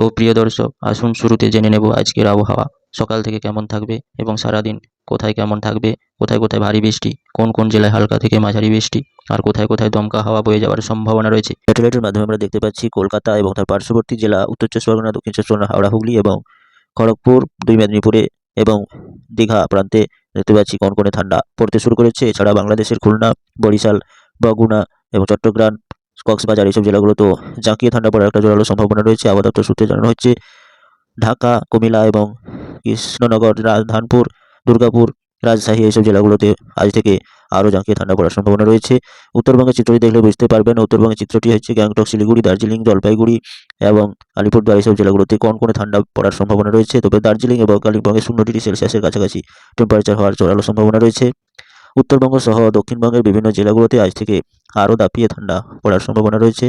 তো প্রিয় দর্শক, আসুন শুরুতে জেনে নেব আজকের আবহাওয়া সকাল থেকে কেমন থাকবে এবং সারাদিন কোথায় কেমন থাকবে, কোথায় কোথায় ভারী বৃষ্টি, কোন কোন জেলায় হালকা থেকে মাঝারি বৃষ্টি, আর কোথায় কোথায় দমকা হাওয়া বয়ে যাওয়ার সম্ভাবনা রয়েছে। স্যাটেলাইটের মাধ্যমে আমরা দেখতে পাচ্ছি কলকাতা এবং তার পার্শ্ববর্তী জেলা উত্তর চব্বিশ পরগনা, দক্ষিণ চব্বিশ পরগনা, হাওড়া, হুগলি এবং খড়গপুর, দুই মেদিনীপুরে এবং দীঘা প্রান্তে দেখতে পাচ্ছি কনকনে ঠান্ডা পড়তে শুরু করেছে। এছাড়া বাংলাদেশের খুলনা, বরিশাল, বগুড়া এবং চট্টগ্রাম, কক্সবাজার এইসব জেলাগুলোতেও জাঁকিয়ে ঠান্ডা পড়ার একটা জোরালো সম্ভাবনা রয়েছে। আবহাওয়া দপ্তর সূত্রে জানানো হচ্ছে ঢাকা, কুমিল্লা এবং কৃষ্ণনগর, রাজধানপুর, দুর্গাপুর, রাজশাহী এইসব জেলাগুলোতে আজ থেকে আরও জাঁকিয়ে ঠান্ডা পড়ার সম্ভাবনা রয়েছে। উত্তরবঙ্গের চিত্রটি দেখলে বুঝতে পারবেন, উত্তরবঙ্গের চিত্রটি হচ্ছে গ্যাংটক, শিলিগুড়ি, দার্জিলিং, জলপাইগুড়ি এবং আলিপুরদুয়ার এইসব জেলাগুলোতে কনকনে ঠান্ডা পড়ার সম্ভাবনা রয়েছে। তবে দার্জিলিং এবং কালিম্পংয়ে 0 ডিগ্রি সেলসিয়াসের কাছাকাছি টেম্পারেচার হওয়ার জোরালো সম্ভাবনা রয়েছে। উত্তরবঙ্গ সহ দক্ষিণবঙ্গের বিভিন্ন জেলাগুলোতে আজ থেকে আরও দাপিয়ে ঠান্ডা পড়ার সম্ভাবনা রয়েছে।